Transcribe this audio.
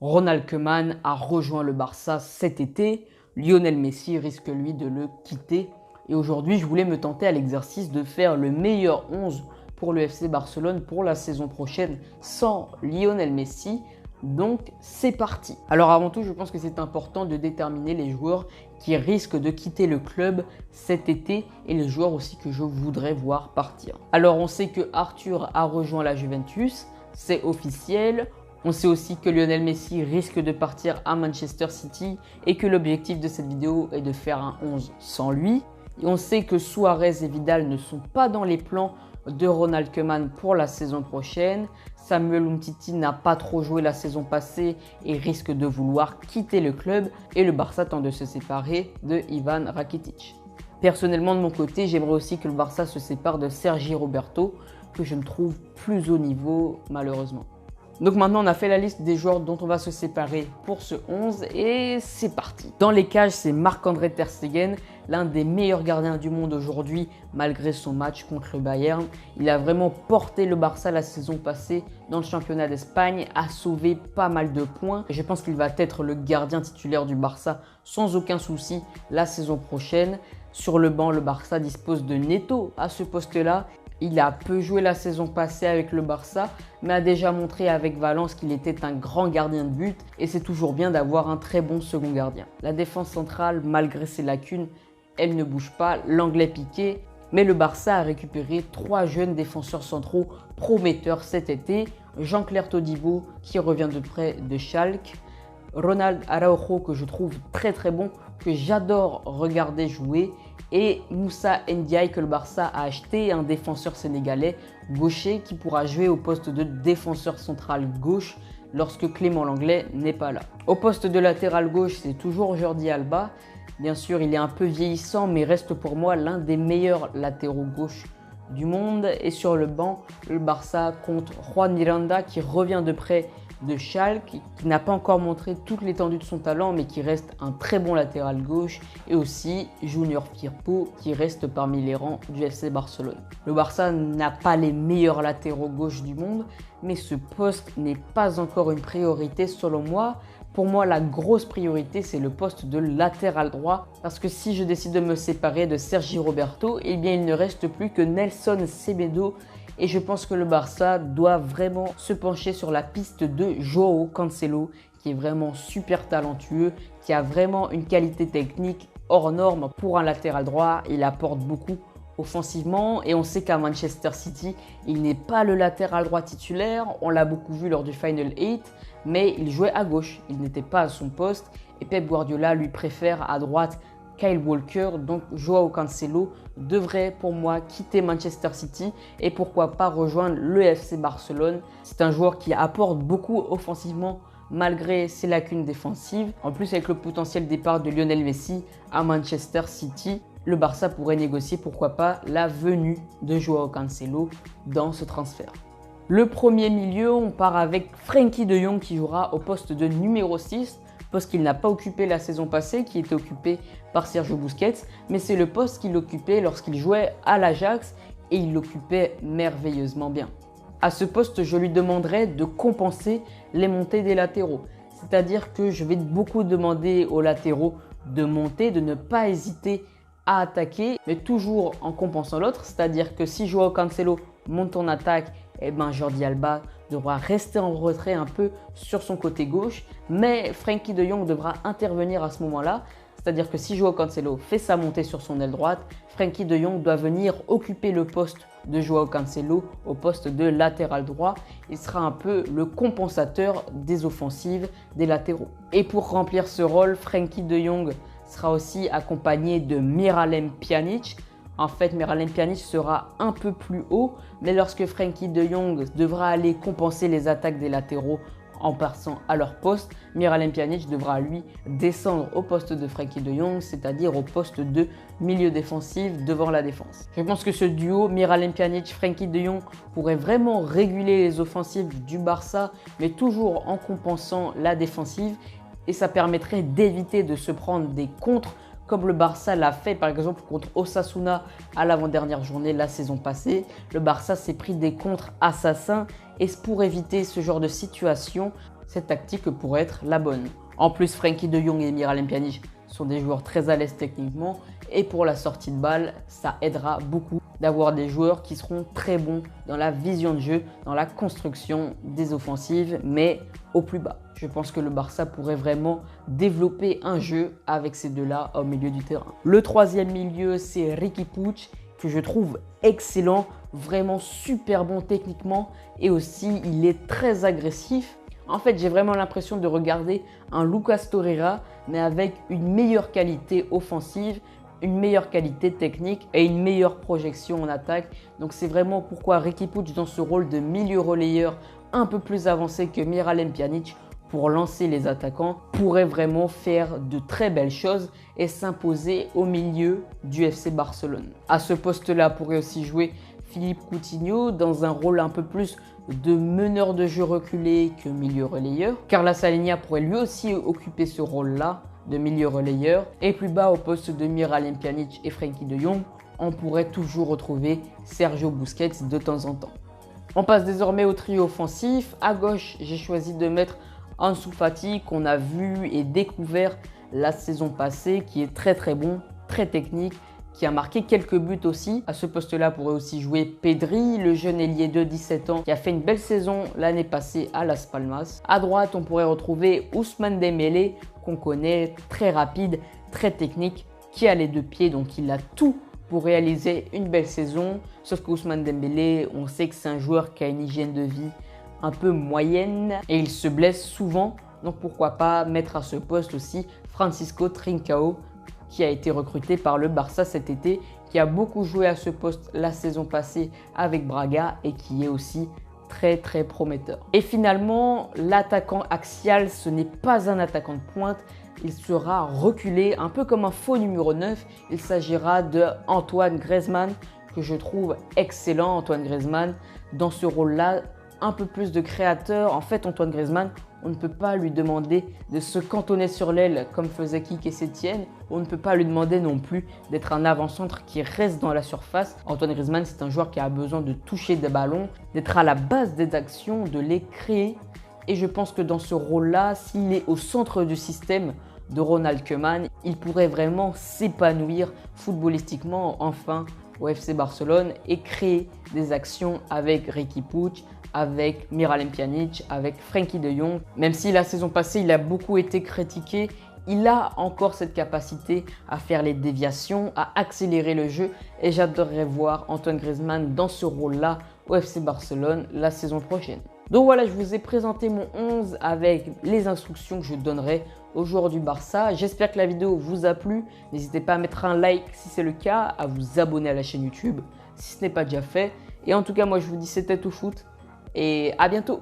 Ronald Koeman a rejoint le Barça cet été. Lionel Messi risque lui de le quitter. Et aujourd'hui, je voulais me tenter à l'exercice de faire le meilleur 11 pour le FC Barcelone pour la saison prochaine sans Lionel Messi. Donc c'est parti. Alors avant tout, je pense que c'est important de déterminer les joueurs qui risquent de quitter le club cet été et les joueurs aussi que je voudrais voir partir. Alors on sait que Arthur a rejoint la Juventus, c'est officiel. On sait aussi que Lionel Messi risque de partir à Manchester City et que l'objectif de cette vidéo est de faire un 11 sans lui. Et on sait que Suarez et Vidal ne sont pas dans les plans de Ronald Koeman pour la saison prochaine. Samuel Umtiti n'a pas trop joué la saison passée et risque de vouloir quitter le club. Et le Barça tente de se séparer de Ivan Rakitic. Personnellement, de mon côté, j'aimerais aussi que le Barça se sépare de Sergi Roberto, que je ne trouve plus au niveau malheureusement. Donc maintenant, on a fait la liste des joueurs dont on va se séparer pour ce 11 et c'est parti. Dans les cages, c'est Marc-André Ter Stegen, l'un des meilleurs gardiens du monde aujourd'hui malgré son match contre le Bayern. Il a vraiment porté le Barça la saison passée dans le championnat d'Espagne, a sauvé pas mal de points. Et je pense qu'il va être le gardien titulaire du Barça sans aucun souci la saison prochaine. Sur le banc, le Barça dispose de Neto à ce poste-là. Il a peu joué la saison passée avec le Barça, mais a déjà montré avec Valence qu'il était un grand gardien de but et c'est toujours bien d'avoir un très bon second gardien. La défense centrale, malgré ses lacunes, elle ne bouge pas, l'anglais Piqué, mais le Barça a récupéré 3 jeunes défenseurs centraux prometteurs cet été. Jean-Claire Todibo qui revient de près de Schalke, Ronald Araujo que je trouve très bon, que j'adore regarder jouer, et Moussa Ndiaye que le Barça a acheté, un défenseur sénégalais gaucher qui pourra jouer au poste de défenseur central gauche lorsque Clément Lenglet n'est pas là. Au poste de latéral gauche, c'est toujours Jordi Alba. Bien sûr, il est un peu vieillissant, mais reste pour moi l'un des meilleurs latéraux gauche du monde. Et sur le banc, le Barça compte Juan Miranda qui revient de près de Schalke, qui n'a pas encore montré toute l'étendue de son talent, mais qui reste un très bon latéral gauche, et aussi Junior Firpo qui reste parmi les rangs du FC Barcelone. Le Barça n'a pas les meilleurs latéraux gauche du monde, mais ce poste n'est pas encore une priorité selon moi. Pour moi, la grosse priorité, c'est le poste de latéral droit, parce que si je décide de me séparer de Sergi Roberto, eh bien il ne reste plus que Nelson Semedo. Et je pense que le Barça doit vraiment se pencher sur la piste de Joao Cancelo, qui est vraiment super talentueux, qui a vraiment une qualité technique hors norme pour un latéral droit. Il apporte beaucoup offensivement et on sait qu'à Manchester City, il n'est pas le latéral droit titulaire. On l'a beaucoup vu lors du Final 8, mais il jouait à gauche. Il n'était pas à son poste et Pep Guardiola lui préfère à droite Kyle Walker, donc Joao Cancelo devrait pour moi quitter Manchester City et pourquoi pas rejoindre le FC Barcelone. C'est un joueur qui apporte beaucoup offensivement malgré ses lacunes défensives. En plus, avec le potentiel départ de Lionel Messi à Manchester City, le Barça pourrait négocier pourquoi pas la venue de Joao Cancelo dans ce transfert. Le premier milieu, on part avec Frenkie de Jong qui jouera au poste de numéro 6. Poste qu'il n'a pas occupé la saison passée, qui était occupé par Sergio Busquets, mais c'est le poste qu'il occupait lorsqu'il jouait à l'Ajax et il l'occupait merveilleusement bien. À ce poste, je lui demanderai de compenser les montées des latéraux, c'est-à-dire que je vais beaucoup demander aux latéraux de monter, de ne pas hésiter à attaquer, mais toujours en compensant l'autre, c'est-à-dire que si Joao Cancelo monte en attaque, eh ben Jordi Alba devra rester en retrait un peu sur son côté gauche, mais Frenkie de Jong devra intervenir à ce moment-là. C'est-à-dire que si Joao Cancelo fait sa montée sur son aile droite, Frenkie de Jong doit venir occuper le poste de Joao Cancelo au poste de latéral droit. Il sera un peu le compensateur des offensives des latéraux. Et pour remplir ce rôle, Frenkie de Jong sera aussi accompagné de Miralem Pjanic. En fait, Miralem Pjanic sera un peu plus haut, mais lorsque Frenkie de Jong devra aller compenser les attaques des latéraux en passant à leur poste, Miralem Pjanic devra lui descendre au poste de Frenkie de Jong, c'est-à-dire au poste de milieu défensif devant la défense. Je pense que ce duo Miralem Pjanic, Frenkie de Jong pourrait vraiment réguler les offensives du Barça, mais toujours en compensant la défensive, et ça permettrait d'éviter de se prendre des contres comme le Barça l'a fait par exemple contre Osasuna à l'avant-dernière journée la saison passée. Le Barça s'est pris des contres assassins et pour éviter ce genre de situation, cette tactique pourrait être la bonne. En plus, Frenkie de Jong et Miralem Pjanic sont des joueurs très à l'aise techniquement et pour la sortie de balle, ça aidera beaucoup d'avoir des joueurs qui seront très bons dans la vision de jeu, dans la construction des offensives, mais au plus bas. Je pense que le Barça pourrait vraiment développer un jeu avec ces deux-là au milieu du terrain. Le troisième milieu, c'est Riqui Puig, que je trouve excellent, vraiment super bon techniquement et aussi il est très agressif. En fait, j'ai vraiment l'impression de regarder un Lucas Torreira, mais avec une meilleure qualité offensive, une meilleure qualité technique et une meilleure projection en attaque. Donc c'est vraiment pourquoi Riqui Puig dans ce rôle de milieu relayeur un peu plus avancé que Miralem Pjanic pour lancer les attaquants pourrait vraiment faire de très belles choses et s'imposer au milieu du FC Barcelone. À ce poste-là pourrait aussi jouer Philippe Coutinho dans un rôle un peu plus de meneur de jeu reculé que milieu relayeur. Carlos Aleñá pourrait lui aussi occuper ce rôle-là de milieu relayeur. Et plus bas au poste de Miralem Pjanic et Frenkie de Jong, on pourrait toujours retrouver Sergio Busquets de temps en temps. On passe désormais au trio offensif. À gauche, j'ai choisi de mettre Ansu Fati qu'on a vu et découvert la saison passée, qui est très bon, très technique, qui a marqué quelques buts aussi. À ce poste-là pourrait aussi jouer Pedri, le jeune ailier de 17 ans qui a fait une belle saison l'année passée à Las Palmas. À droite, on pourrait retrouver Ousmane Dembélé qu'on connaît, très rapide, très technique, qui a les deux pieds, donc il a tout pour réaliser une belle saison. Sauf qu'Ousmane Dembélé, on sait que c'est un joueur qui a une hygiène de vie un peu moyenne et il se blesse souvent. Donc pourquoi pas mettre à ce poste aussi Francisco Trincao, qui a été recruté par le Barça cet été, qui a beaucoup joué à ce poste la saison passée avec Braga et qui est aussi très prometteur. Et finalement, l'attaquant axial, ce n'est pas un attaquant de pointe, il sera reculé, un peu comme un faux numéro 9. Il s'agira de Antoine Griezmann, que je trouve excellent, Antoine Griezmann, dans ce rôle-là, un peu plus de créateur. En fait, Antoine Griezmann, on ne peut pas lui demander de se cantonner sur l'aile comme faisait Quique Setien. On ne peut pas lui demander non plus d'être un avant-centre qui reste dans la surface. Antoine Griezmann, c'est un joueur qui a besoin de toucher des ballons, d'être à la base des actions, de les créer. Et je pense que dans ce rôle-là, s'il est au centre du système de Ronald Koeman, il pourrait vraiment s'épanouir footballistiquement enfin au FC Barcelone et créer des actions avec Riqui Puig, avec Miralem Pjanic, avec Frenkie de Jong. Même si la saison passée, il a beaucoup été critiqué, il a encore cette capacité à faire les déviations, à accélérer le jeu et j'adorerais voir Antoine Griezmann dans ce rôle-là au FC Barcelone la saison prochaine. Donc voilà, je vous ai présenté mon 11 avec les instructions que je donnerai aux joueurs du Barça. J'espère que la vidéo vous a plu. N'hésitez pas à mettre un like si c'est le cas, à vous abonner à la chaîne YouTube si ce n'est pas déjà fait. Et en tout cas, moi je vous dis c'était tout foot et à bientôt.